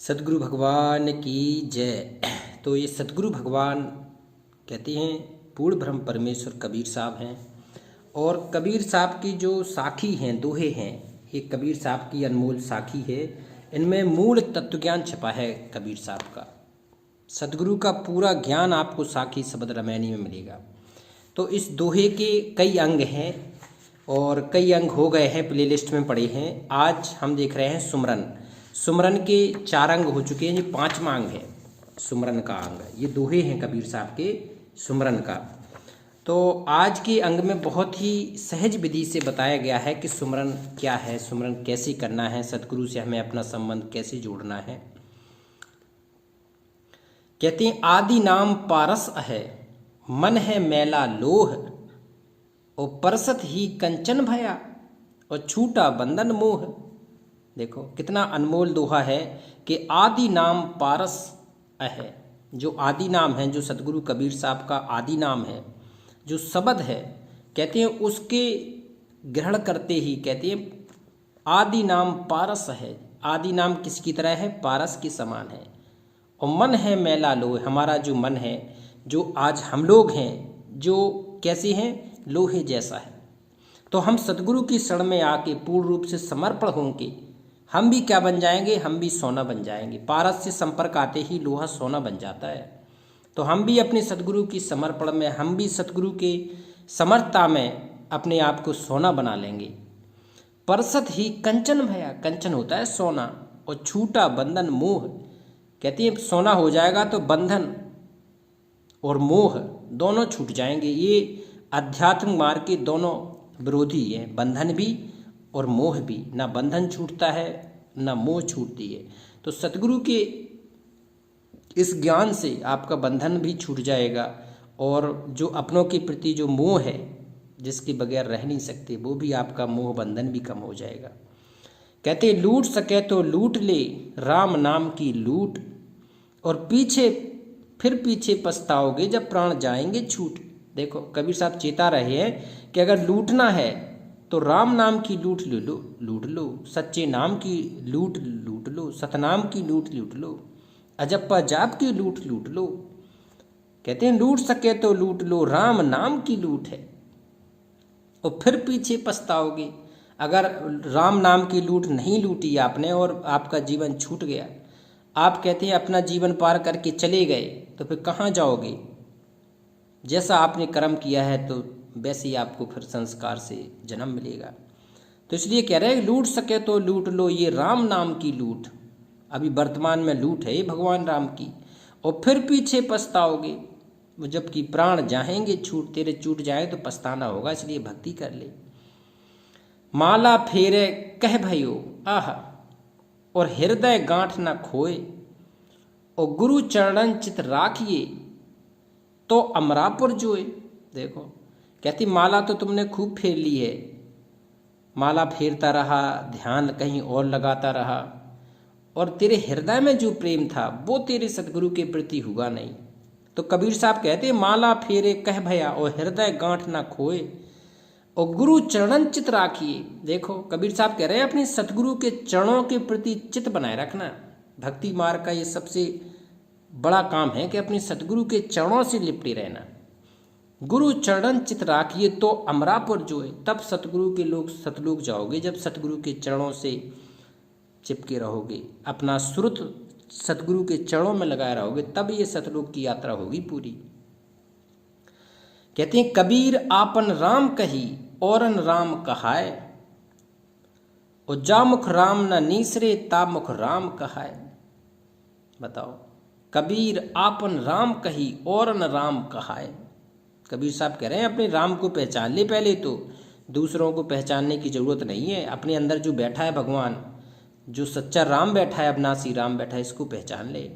सदगुरु भगवान की जय। तो ये सदगुरु भगवान कहते हैं पूर्ण ब्रह्म परमेश्वर कबीर साहब हैं। और कबीर साहब की जो साखी हैं, दोहे हैं, ये कबीर साहब की अनमोल साखी है। इनमें मूल तत्वज्ञान छिपा है कबीर साहब का। सदगुरु का पूरा ज्ञान आपको साखी शब्द रामायणी में मिलेगा। तो इस दोहे के कई अंग हैं और कई अंग हो गए हैं, प्लेलिस्ट में पड़े हैं। आज हम देख रहे हैं सुमरन। सुमरन के 4 अंग हो चुके हैं, ये 5वां अंग है सुमरन का अंग। ये दोहे हैं कबीर साहब के सुमरन का। तो आज के अंग में बहुत ही सहज विधि से बताया गया है कि सुमरन क्या है, सुमरन कैसे करना है, सतगुरु से हमें अपना संबंध कैसे जोड़ना है। कहते हैं आदि नाम पारस है, मन है मैला लोह, और परसत ही कंचन भया, और छूटा बंधन मोह। देखो कितना अनमोल दोहा है कि आदि नाम पारस है। जो आदि नाम है, जो सतगुरु कबीर साहब का आदि नाम है, जो शब्द है, कहते हैं उसके ग्रहण करते ही कहते हैं आदि नाम पारस है। आदि नाम किसकी तरह है? पारस के समान है। और मन है मैला लोहे, हमारा जो मन है, जो आज हम लोग हैं, जो कैसे हैं? लोहे जैसा है। तो हम सतगुरु की शरण में आके पूर्ण रूप से समर्पण होंगे, हम भी क्या बन जाएंगे? हम भी सोना बन जाएंगे। पारस से संपर्क आते ही लोहा सोना बन जाता है। तो हम भी अपने सतगुरु की समर्पण में, हम भी सतगुरु के समर्थता में अपने आप को सोना बना लेंगे। परसत ही कंचन भया, कंचन होता है सोना, और छूटा बंधन मोह। कहती है सोना हो जाएगा तो बंधन और मोह दोनों छूट जाएंगे। ये अध्यात्म मार्ग के दोनों विरोधी हैं, बंधन भी और मोह भी। ना बंधन छूटता है ना मोह छूटती है। तो सतगुरु के इस ज्ञान से आपका बंधन भी छूट जाएगा, और जो अपनों के प्रति जो मोह है, जिसके बगैर रह नहीं सकते, वो भी आपका मोह बंधन भी कम हो जाएगा। कहते लूट सके तो लूट ले राम नाम की लूट, और फिर पीछे पछताओगे जब प्राण जाएंगे छूट। देखो कबीर साहब चेता रहे हैं कि अगर लूटना है तो राम नाम की लूट लो, सच्चे नाम की लूट लो, सतनाम की लूट लो, अजप्पा जाप की लूट लो। कहते हैं लूट सके तो लूट लो, राम नाम की लूट है, और फिर पीछे पछताओगे। अगर राम नाम की लूट नहीं लूटी आपने और आपका जीवन छूट गया, आप कहते हैं अपना जीवन पार करके चले गए, तो फिर कहाँ जाओगे? जैसा आपने कर्म किया है तो वैसे ही आपको फिर संस्कार से जन्म मिलेगा। तो इसलिए कह रहे हैं लूट सके तो लूट लो ये राम नाम की लूट। अभी वर्तमान में लूट है ये भगवान राम की, और फिर पीछे पछताओगे जबकि प्राण जाएंगे छूट, तेरे छूट जाए तो पछताना होगा। इसलिए भक्ति कर ले। माला फेरे कह भयो आह, और हृदय गांठ न खोए, और गुरु चरणन चित राखिए तो अमरापुर जोए। देखो कहती माला तो तुमने खूब फेर ली है, माला फेरता रहा, ध्यान कहीं और लगाता रहा, और तेरे हृदय में जो प्रेम था वो तेरे सतगुरु के प्रति हुआ नहीं। तो कबीर साहब कहते माला फेरे कह भया और हृदय गांठ ना खोए, और गुरु चरणन चित राखिए। देखो कबीर साहब कह रहे हैं अपने सतगुरु के चरणों के प्रति चित बनाए रखना। भक्ति मार्ग का ये सबसे बड़ा काम है कि अपने सतगुरु के चरणों से लिपटे रहना। गुरु चरण चित राखिए तो अमरापुर जोए, तब सतगुरु के लोग सतलोक जाओगे जब सतगुरु के चरणों से चिपके रहोगे, अपना श्रुत सतगुरु के चरणों में लगाए रहोगे, तब ये सतलोक की यात्रा होगी पूरी। कहते हैं कबीर आपन राम कही औरन राम कहाय, और जा मुख राम न नीसरे ता मुख राम कहाय। बताओ कबीर आपन राम कही औरन राम कहाय। कबीर साहब कह रहे हैं अपने राम को पहचान ले पहले, तो दूसरों को पहचानने की जरूरत नहीं है। अपने अंदर जो बैठा है भगवान, जो सच्चा राम बैठा है, अविनाशी राम बैठा है, इसको पहचान ले।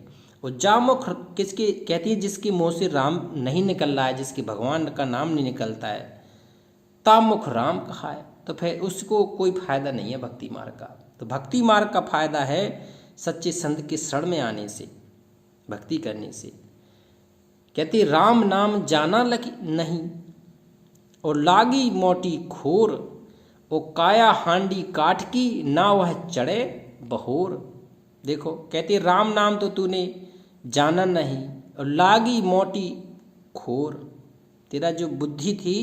और जामुख किसके कहती है? जिसके मुंह से राम नहीं निकल रहा है, जिसके भगवान का नाम नहीं निकलता है, तामुख राम कहा है, तो फिर उसको कोई फायदा नहीं है भक्ति मार्ग का। तो भक्ति मार्ग का फायदा है सच्चे संत के शरण में आने से, भक्ति करने से। कहते राम नाम जाना लगी नहीं, और लागी मोटी खोर, और काया हांडी काट की ना वह चढ़े बहोर। देखो कहते राम नाम तो तूने जाना नहीं, और लागी मोटी खोर, तेरा जो बुद्धि थी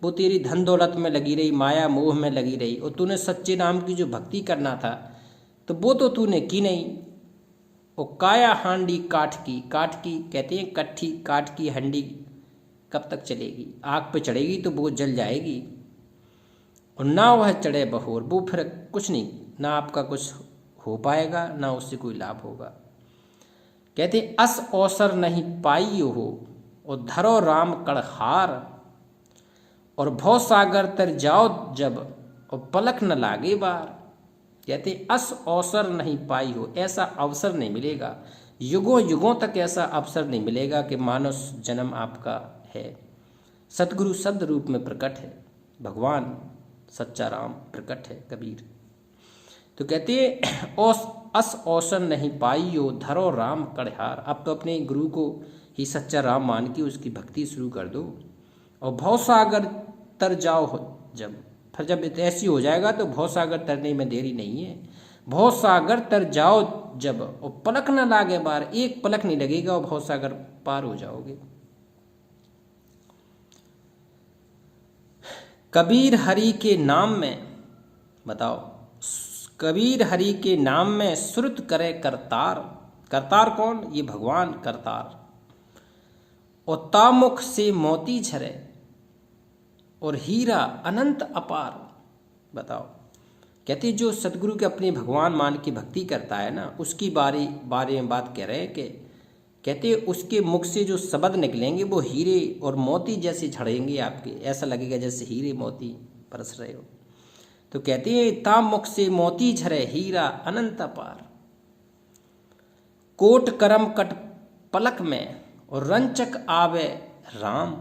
वो तेरी धन दौलत में लगी रही, माया मोह में लगी रही, और तूने सच्चे नाम की जो भक्ति करना था तो वो तो तूने की नहीं। और काया हांडी काठ की, काठ की कहते हैं कट्ठी, काठ की हंडी कब तक चलेगी, आग पे चढ़ेगी तो वो जल जाएगी, और ना वह चढ़े बहोर, वो फिर कुछ नहीं, ना आपका कुछ हो पाएगा ना उससे कोई लाभ होगा। कहते अस अवसर नहीं पाई हो, और धरो राम कड़हार, और भव सागर तर जाओ जब, और पलक न लागे बार। कहते अस अवसर नहीं पाई हो, ऐसा अवसर नहीं मिलेगा, युगों युगों तक ऐसा अवसर नहीं मिलेगा कि मानव जन्म आपका है। सतगुरु शब्द रूप में प्रकट है, भगवान सच्चा राम प्रकट है कबीर। तो कहते अस अवसर नहीं पाई हो, धरो राम कड़हार। अब तो अपने गुरु को ही सच्चा राम मान के उसकी भक्ति शुरू कर दो, और भवसागर तर जाओ जब, फिर जब ऐसी हो जाएगा तो भवसागर तरने में देरी नहीं है। भवसागर तर जाओ जब, और पलक न लागे बार, एक पलक नहीं लगेगा और भवसागर पार हो जाओगे। कबीर हरि के नाम में, बताओ, कबीर हरि के नाम में श्रुत करे करतार। करतार कौन? ये भगवान करतार। और तामुख से मोती झरे, और हीरा अनंत अपार। बताओ, कहते जो सतगुरु के अपने भगवान मान के भक्ति करता है ना, उसकी बारे में बात कह रहे हैं कि कहते उसके मुख से जो शब्द निकलेंगे वो हीरे और मोती जैसे झड़ेंगे आपके, ऐसा लगेगा जैसे हीरे मोती बरस रहे हो। तो कहते हैं ताम मुख से मोती झरे, हीरा अनंत अपार। कोट करम कट पलक में, और रंचक आवे राम,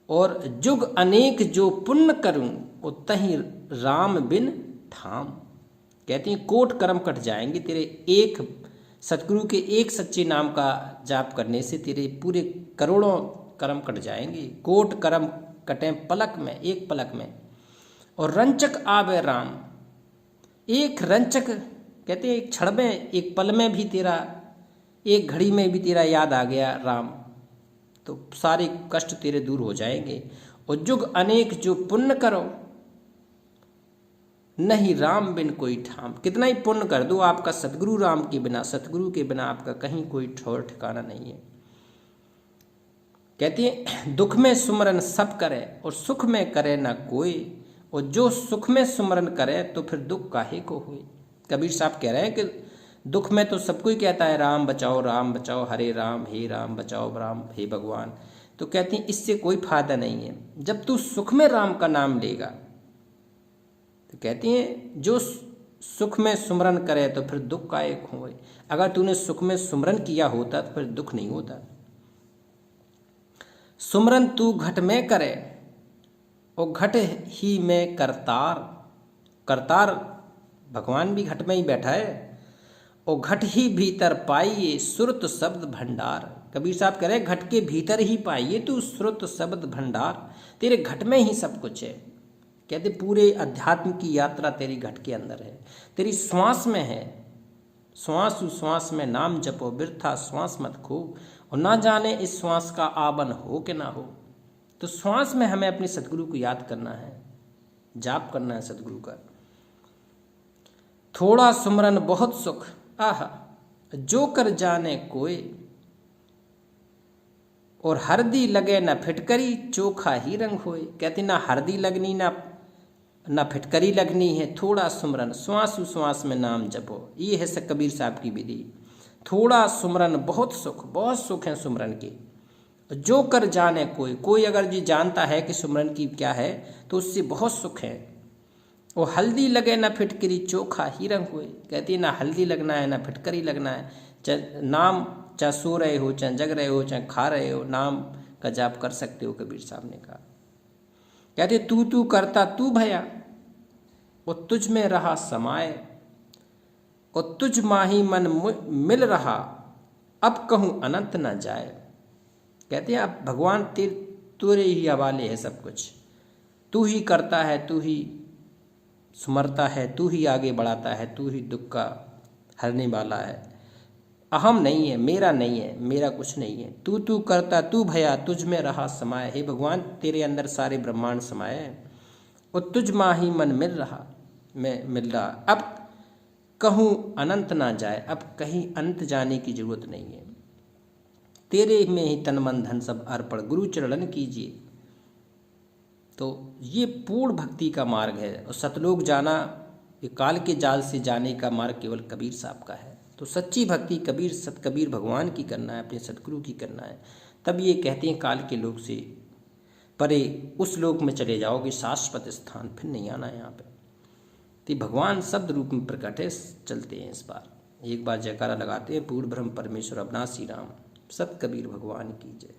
और जुग अनेक जो पुण्य करूं, उतहि राम बिन ठाम। कहते हैं कोट कर्म कट जाएंगे तेरे, एक सतगुरु के एक सच्चे नाम का जाप करने से तेरे पूरे करोड़ों कर्म कट जाएंगे। कोट कर्म कटे पलक में, एक पलक में। और रंचक आवे राम, एक रंचक कहते हैं एक क्षण में, एक पल में भी तेरा, एक घड़ी में भी तेरा याद आ गया राम, तो सारे कष्ट तेरे दूर हो जाएंगे। और जुग अनेक जो पुण्य करो, नहीं राम बिन कोई ठाम। कितना ही पुण्य कर दो, आपका सतगुरु राम के बिना, सतगुरु के बिना आपका कहीं कोई ठौर ठिकाना नहीं है। कहते हैं दुख में सुमरन सब करे, और सुख में करे ना कोई, और जो सुख में सुमरन करे तो फिर दुख काहे को होए। कबीर साहब कह रहे हैं कि दुख में तो सब कोई कहता है राम बचाओ, हरे राम, हे राम बचाओ, राम हे भगवान। तो कहते हैं इससे कोई फायदा नहीं है। जब तू सुख में राम का नाम लेगा, तो कहते हैं जो सुख में सुमरन करे तो फिर दुख काहे को होए। अगर तूने सुख में सुमरन किया होता तो फिर दुख नहीं होता। सुमरन तू घट में करे, और घट ही में करतार। करतार भगवान भी घट में ही बैठा है। और घट ही भीतर पाइए श्रुत शब्द भंडार। कबीर साहब कह रहे घट के भीतर ही पाइए तू श्रुत शब्द भंडार, तेरे घट में ही सब कुछ है। कहते पूरे अध्यात्म की यात्रा तेरी घट के अंदर है, तेरी श्वास में है। श्वास श्वास में नाम जपो, बिरथा श्वास मत खो, और ना जाने इस श्वास का आवन हो कि ना हो। तो श्वास में हमें अपने सतगुरु को याद करना है, जाप करना है सतगुरु का। थोड़ा सुमरन बहुत सुख, आह जो कर जाने कोई, और हरदी लगे न फिटकरी, चोखा ही रंग होए। कहते ना हरदी लगनी ना फिटकरी लगनी है, थोड़ा सुमरन, श्वास श्वास में नाम जपो। ये है कबीर साहब की विधि। थोड़ा सुमरन बहुत सुख है सुमरन के। जो कर जाने कोई अगर जी जानता है कि सुमरन की क्या है तो उससे बहुत सुख है। और हल्दी लगे ना फिटकरी, चोखा ही रंग हुए। कहती ना हल्दी लगना है ना फिटकरी लगना है, चाहे नाम चाहे सो रहे हो, चाहे जग रहे हो, चाहे खा रहे हो, नाम का जाप कर सकते हो। कबीर साहब ने कहा, कहते तू करता तू भया, और तुझ में रहा समाये, और तुझ माही मन मिल रहा, अब कहूँ अनंत न जाए। कहते हैं अब भगवान तेरे ही हवाले है सब कुछ। तू ही करता है, तू ही सुमरता है, तू ही आगे बढ़ाता है, तू ही दुख का हरने वाला है। अहम नहीं है, मेरा नहीं है, मेरा कुछ नहीं है। तू तू करता तू भया, तुझ में रहा समाये। हे भगवान, तेरे अंदर सारे ब्रह्मांड समाये हैं और तुझ माही मन मिल रहा, मैं मिल रहा। अब कहूँ अनंत ना जाए, अब कहीं अंत जाने की जरूरत नहीं है। तेरे में ही तन मन धन सब अर्पण, गुरु चरणन कीजिए। तो ये पूर्ण भक्ति का मार्ग है। और सतलोक जाना, ये काल के जाल से जाने का मार्ग केवल कबीर साहब का है। तो सच्ची भक्ति कबीर सतकबीर भगवान की करना है, अपने सतगुरु की करना है। तब ये कहते हैं काल के लोक से परे उस लोक में चले जाओगे, शाश्वत स्थान, फिर नहीं आना यहाँ पे। तो भगवान शब्द रूप में प्रकट है। चलते हैं इस बार, एक बार जयकारा लगाते हैं। पूर्ण ब्रह्म परमेश्वर अविनाशी राम, सत कबीर भगवान की जय।